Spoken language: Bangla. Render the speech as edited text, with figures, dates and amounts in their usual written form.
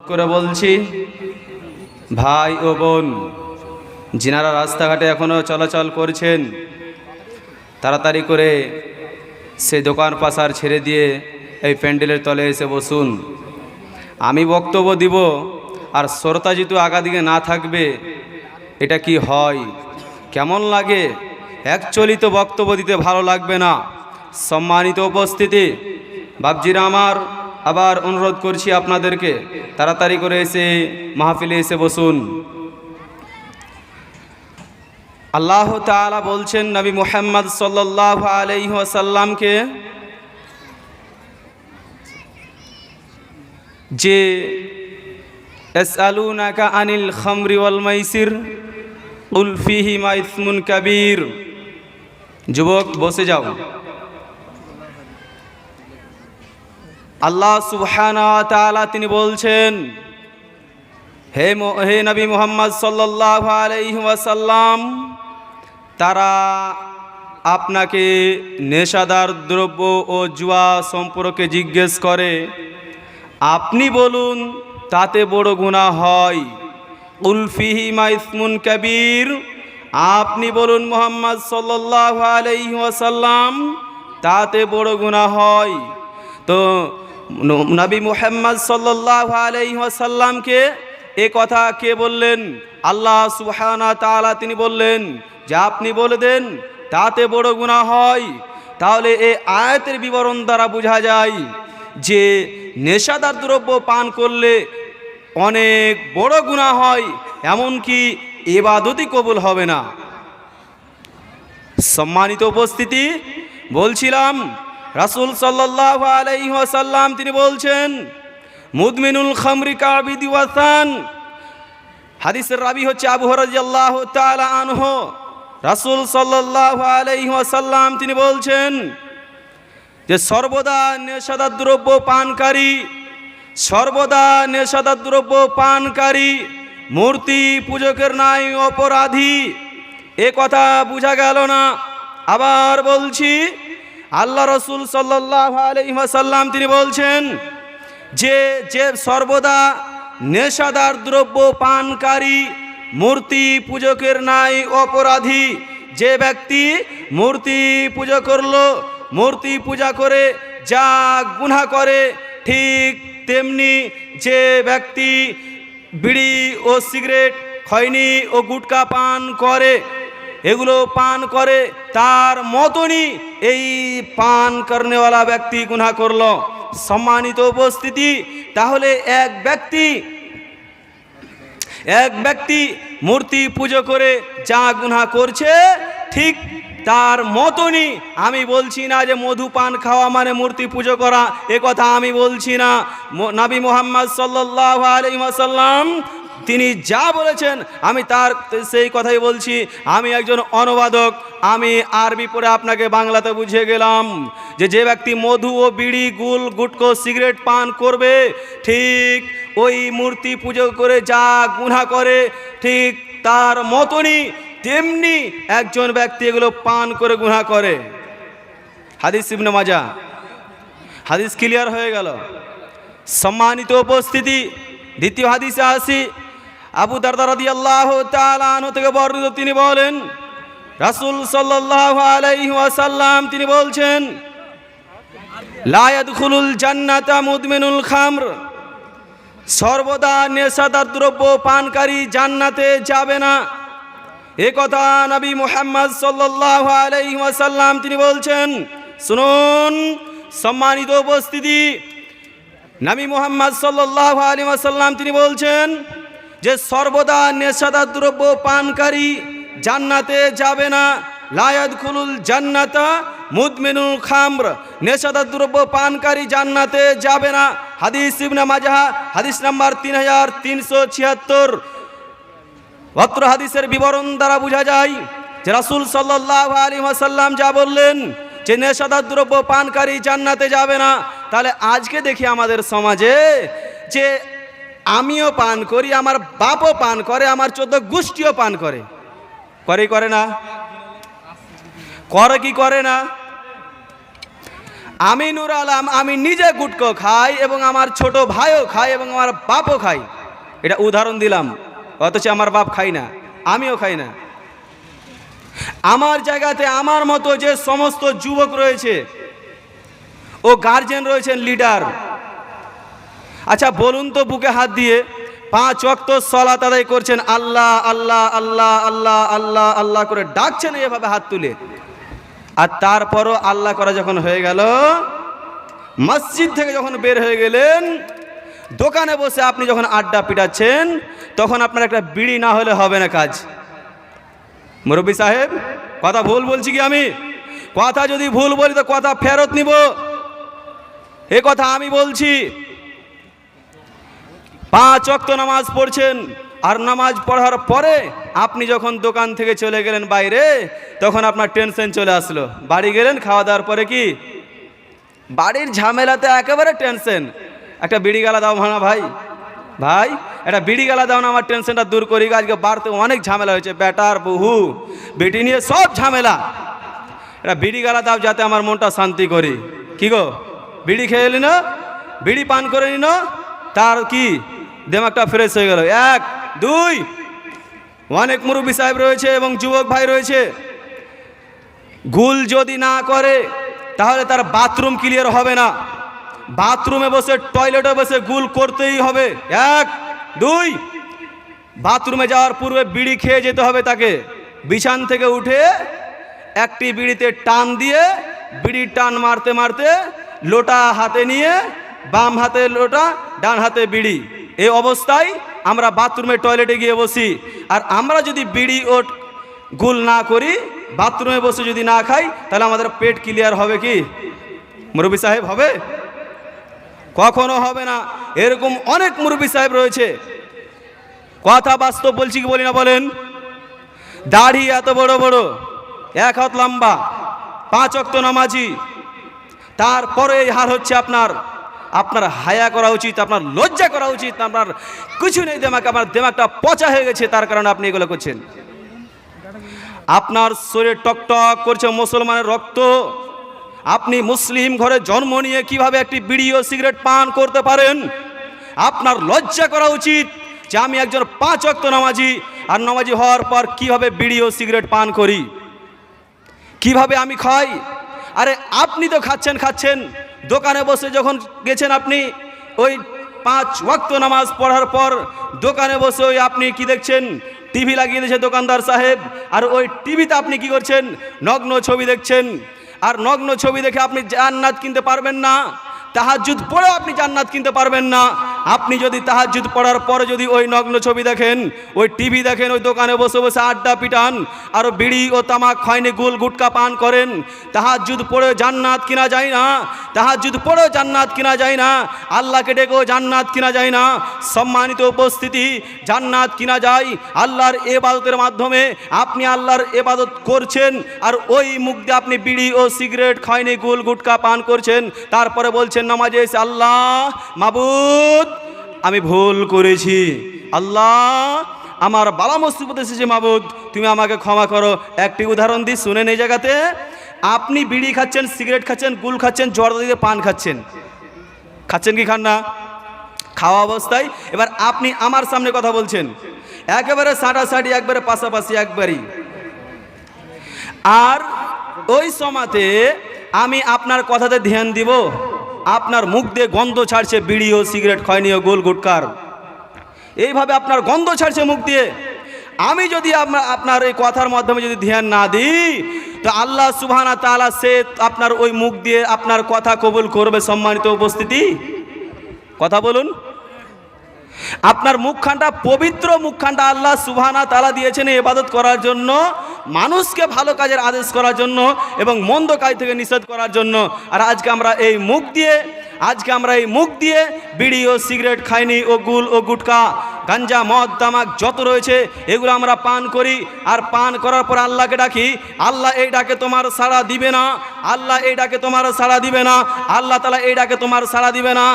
করে বলছি, ভাই ও বোন যিনারা রাস্তাঘাটে এখনও চলাচল করছেন, তাড়াতাড়ি করে সেই দোকান পাশার ছেড়ে দিয়ে এই প্যান্ডেলের তলে এসে বসুন। আমি বক্তব্য দিব আর শ্রোতা যেহেতু আগা দিকে না থাকবে, এটা কি হয়? কেমন লাগে? অ্যাকচুয়ালি তো বক্তব্য দিতে ভালো লাগবে না। সম্মানিত উপস্থিতি, বাপজিরা আমার, আবার অনুরোধ করছি আপনাদেরকে তাড়াতাড়ি করে এসে মাহফিলে এসে বসুন। আল্লাহ তাআলা বলছেন নবী মুহাম্মদ সাল্লাল্লাহু আলাইহি ওয়াসাল্লামকে যে ইয়াসআলুনাকা আনিল খামরি ওয়াল মাইসির কুল ফীহিমা ইসমুন কাবীর। যুবক বসে যাও। আল্লাহ সুবহানাহু ওয়া তাআলা তিনি বলছেন, হে নবী মুহাম্মদ সাল্লাল্লাহু আলাইহি ওয়াসাল্লাম, তারা আপনাকে নেশাদার দ্রব্য ও জুয়া সম্পর্কে জিজ্ঞেস করে, আপনি বলুন তাতে বড় গুনাহ হয়। কুল ফীহিমা ইসমুন কাবীর, আপনি বলুন মুহাম্মদ সাল্লাল্লাহু আলাইহি ওয়াসাল্লাম, তাতে বড় গুনাহ হয়। তো নবী মুহাম্মদ সাল্লাল্লাহু আলাইহি ওয়াসাল্লামকে এ কথা কে বললেন? আল্লাহ সুবহানাহু ওয়া তাআলা তিনি বললেন যে আপনি বলে দেন তাতে বড় গুনাহ হয়। তাহলে এই আয়াতের বিবরণ দ্বারা বোঝা যায় যে নেশাদার দ্রব্য পান করলে অনেক বড় গুনাহ হয়, এমনকি ইবাদতই কবুল হবে না। সম্মানিত উপস্থিতি, বলছিলাম রাসূল সাল্লাল্লাহু আলাইহি ওয়াসাল্লাম তিনি বলছেন, মুদমিনুল খামরি কাবিদি ওয়াসান। হাদিসের রাবি হচ্ছে আবু হুরায়রা রাদিয়াল্লাহু তাআলা আনহু। রাসূল সাল্লাল্লাহু আলাইহি ওয়াসাল্লাম তিনি বলছেন যে সর্বদা নেশাদার দ্রব্য পানকারী, সর্বদা নেশাদার দ্রব্য পানকারী মূর্তি পূজকের ন্যায় অপরাধী। এ কথা বোঝা গেল না? আবার বলছি, আল্লাহ রাসূল সাল্লাল্লাহু আলাইহি ওয়াসাল্লাম তিনি বলছেন যে সর্বদা নেশাদার দ্রব্য পানকারী মূর্তি পূজকের ন্যায় অপরাধী। যে ব্যক্তি মূর্তি পূজা করলো, মূর্তি পূজা করে যা গুনাহ করে, ঠিক তেমনি যে ব্যক্তি বিড়ি ও সিগারেট, খৈনি ও গুটকা পান করে, এগুলো পান করে, তার মতনই এই পান করনেওয়ালা ব্যক্তি গুনাহ করলো। সম্মানিত উপস্থিতি, তাহলে এক ব্যক্তি মূর্তি পুজো করে যা গুনাহ করছে, ঠিক তার মতনই, আমি বলছি না যে মধু পান খাওয়া মানে মূর্তি পুজো করা, এ কথা আমি বলছি না। নবী মুহাম্মদ সাল্লাল্লাহু আলাইহি ওয়াসাল্লাম তিনি যা বলেছেন আমি তার সেই কথাই বলছি। আমি একজন অনুবাদক, আমি আরবি পড়ে আপনাকে বাংলাতে বুঝিয়ে গেলাম যে ব্যক্তি মধু ও বিড়ি, গুল, গুটকো, সিগারেট পান করবে, ঠিক ওই মূর্তি পুজো করে যা গুনাহ করে, ঠিক তার মতনই তেমনি একজন ব্যক্তি এগুলো পান করে গুনাহ করে। হাদিস ইবনে মাজাহ। হাদিস ক্লিয়ার হয়ে গেল। সম্মানিত উপস্থিতি, দ্বিতীয় হাদিসে আসি। আবু দারদা রাদিয়াল্লাহু তাআলা আনহু থেকে বর্ণিত, তিনি বলেন রাসূল সাল্লাল্লাহু আলাইহি ওয়াসাল্লাম তিনি বলছেন, লা ইয়াদখুলুল জান্নাতা মুদমিনুল খামর। সর্বদা নেশাদার দ্রব্য পানকারী জান্নাতে যাবে না। এ কথা নবী মুহাম্মদ সাল্লাল্লাহু আলাইহি ওয়াসাল্লাম তিনি বলছেন। শুনুন সম্মানিত উপস্থিতি, নবী মুহাম্মদ সাল্লাল্লাহু আলাইহি ওয়াসাল্লাম তিনি বলছেন যে সর্বদা নেশাদার দ্রব্য পানকারী জান্নাতে যাবে না। লা ইয়াদখুলুল জান্নাতা মুদমিনুল খামর। নেশাদার দ্রব্য পানকারী জান্নাতে যাবে না। হাদিস ইবনে মাজাহ, হাদিস নাম্বার 3376। অত্র হাদিসের বিবরণ দ্বারা বোঝা যায় যে রাসূল সাল্লাল্লাহু আলাইহি ওয়াসাল্লাম যা বললেন যে নেশাদার দ্রব্য পানকারী জান্নাতে যাবে না। তাহলে আজকে দেখি আমাদের সমাজে যে আমিও পান করি, আমার বাপও পান করে, আমার 14 গোষ্ঠীও পান করে, করে না? করে কি করে না? আমি নূর আলম, আমি নিজে গুটকো খাই এবং আমার ছোট ভাইও খায় এবং আমার বাপও খায়। এটা উদাহরণ দিলাম, অথচ আমার বাপ খাই না, আমিও খাই না। আমার জায়গাতে আমার মতো যে সমস্ত যুবক রয়েছে ও গার্জেন রয়েছেন, লিডার, আচ্ছা বলুন তো বুকে হাত দিয়ে 5 ওয়াক্ত সালাত আদায় করছেন, আল্লাহ আল্লাহ আল্লাহ আল্লাহ আল্লাহ আল্লাহ করে ডাকছেন এভাবে হাত তুলে, আর তারপরও আল্লাহ করা যখন হয়ে গেল, মসজিদ থেকে যখন বের হয়ে গেলেন, দোকানে বসে আপনি যখন আড্ডা পিটাচ্ছেন, তখন আপনার একটা বিড়ি না হলে হবে না কাজ। মুরব্বী সাহেব, কথা ভুল বলছি কি আমি? কথা যদি ভুল বলি তো কথা ফেরত নিব, এ কথা আমি বলছি। 5 ওয়াক্ত নামাজ পড়ছেন, আর নামাজ পড়ার পরে আপনি যখন দোকান থেকে চলে গেলেন বাইরে, তখন আপনার টেনশন চলে আসলো। বাড়ি গেলেন, খাওয়া দাওয়ার পরে কি বাড়ির ঝামেলাতে একেবারে টেনশন। একটা বিড়ি গালা দাও না ভাই, ভাই একটা বিড়ি গালা দাও না, আমার টেনশনটা দূর করি। আজকে বাড়িতে অনেক ঝামেলা হয়েছে, বেটার বহু বেটি নিয়ে সব ঝামেলা। একটা বিড়ি গালা দাও যাতে আমার মনটা শান্তি করি। কি গো, বিড়ি খেয়ে নিল, বিড়ি পান করে নিল, তার কি দিমাগটা ফ্রেশ হয়ে গেল। 1 2 অনেক মুরব্বী সাহেব রয়েছে এবং যুবক ভাই রয়েছে, গুল যদি না করে তাহলে তার বাথরুম ক্লিয়ার হবে না। বাথরুমে বসে, টয়লেটে বসে গুল করতেই হবে। 1 2 বাথরুমে যাওয়ার পূর্বে বিড়ি খেয়ে যেতে হবে তাকে। বিছান থেকে উঠে একটি বিড়িতে টান দিয়ে, বিড়ির টান মারতে মারতে লোটা হাতে নিয়ে, বাম হাতে লোটা, ডান হাতে বিড়ি, এই অবস্থায় আমরা বাথরুমে টয়লেটে গিয়ে বসি। আর আমরা যদি বিড়ি ও গুল না করি, বাথরুমে বসে যদি না খাই, তাহলে আমাদের পেট ক্লিয়ার হবে কি মুরব্বী সাহেব? হবে? কখনো হবে না। এরকম অনেক মুরব্বী সাহেব রয়েছে, কথা বাস্তব বলছি কি বলি না বলেন? দাড়ি এত বড় বড়, 1 হাত লম্বা, 5 ওয়াক্ত নামাজি, তারপরে এই হাল হচ্ছে আপনার। আপনার হায়া করা উচিত, আপনার লজ্জা করা উচিত। আপনার কিছু নেই দেমাকে, আপনার দেমাগটা পচা হয়ে গেছে, তার কারণে আপনি এগুলো করছেন। আপনার শরীরে টকটক করছে মুসলমানের রক্ত, আপনি মুসলিম ঘরে জন্ম নিয়ে কিভাবে একটি বিড়ি ও সিগারেট পান করতে পারেন? আপনার লজ্জা করা উচিত যে আমি একজন 5 ওয়াক্ত নামাজি, আর নামাজি হওয়ার পর কিভাবে বিড়ি ও সিগারেট পান করি, কিভাবে আমি খাই। আরে আপনি তো খাচ্ছেন, দোকানে বসে যখন গেছেন আপনি, ওই 5 ওয়াক্ত নামাজ পড়ার পর দোকানে বসে ওই আপনি কি দেখছেন? টিভি লাগিয়ে দিয়েছে দোকানদার সাহেব, আর ওই টিভিতে আপনি কি করছেন? নগ্ন ছবি দেখছেন। আর নগ্ন ছবি দেখে আপনি জান্নাত কিনতে পারবেন না, তাহাজ্জুদ পড়ে আপনি জান্নাত কিনতে পারবেন না। আপনি যদি তাহাজ্জুদ পড়ার পরে যদি ওই নগ্ন ছবি দেখেন, ওই টিভি দেখেন, ওই দোকানে বসে বসে আড্ডা পিটান, আর বিড়ি ও তামাক খয়নি গুল গুটকা পান করেন, তাহাজ্জুদ পড়ে জান্নাত কিনা যায় না। তাহাজ্জুদ পড়ে জান্নাত কিনা যায় না, আল্লাহকে ডেকেও জান্নাত কিনা যায় না। সম্মানিত উপস্থিতি, জান্নাত কিনা যায় আল্লাহর ইবাদতের মাধ্যমে। আপনি আল্লাহর ইবাদত করছেন, আর ওই মুখ দিয়ে আপনি বিড়ি ও সিগারেট খয়নি গুল গুটকা পান করছেন, তারপরে বলছেন নামাজে এসে, আল্লাহ মাবুদ আমি ভুল করেছি, আল্লাহ আমার বালা মুসিবত এসেছে, মাবুদ তুমি আমাকে ক্ষমা করো। একটি উদাহরণ দিই, শুনেন। এই জায়গাতে আপনি বিড়ি খাচ্ছেন, সিগারেট খাচ্ছেন, গুল খাচ্ছেন, জর্দা দিয়ে পান খাচ্ছেন কি খান না? খাওয়া অবস্থায় এবার আপনি আমার সামনে কথা বলছেন, একেবারে সাঁটাসাঁটি, একবারে পাশাপাশি, একবারই। আর ওই সময়তে আমি আপনার কথাতে ধ্যান দিব, আপনার মুখ দিয়ে গন্ধ ছাড়ছে বিড়ি ও সিগারেট খয়নি ও গোল গুটকার, এইভাবে আপনার গন্ধ ছাড়ছে মুখ দিয়ে। আমি যদি আপনার এই কথার মাধ্যমে যদি ধ্যান না দিই, তো আল্লাহ সুবহানাহু ওয়া তাআলা সে আপনার ওই মুখ দিয়ে আপনার কথা কবুল করবে। সম্মানিত উপস্থিতি, কথা বলুন। আপনার মুখখানটা, পবিত্র মুখখানটা আল্লাহ সুবহানাহু ওয়া তাআলা দিয়েছেন ইবাদত করার জন্য, মানুষকে ভালো কাজের আদেশ করার জন্য এবং মন্দ কাজ থেকে নিষেধ করার জন্য। আর আজকে আমরা এই মুখ দিয়ে বিড়ি ও সিগারেট খাইনি ও গুল ও গুটকা, গাঞ্জা, মদ, তামাক যত রয়েছে এগুলো আমরা পান করি। আর পান করার পর আল্লাহকে ডাকি, আল্লাহ এই ডাকে তোমার সাড়া দিবে না, আল্লাহ এই ডাকে তোমার সাড়া দিবে না, আল্লাহ তাআলা এই ডাকে তোমার সাড়া দিবে না।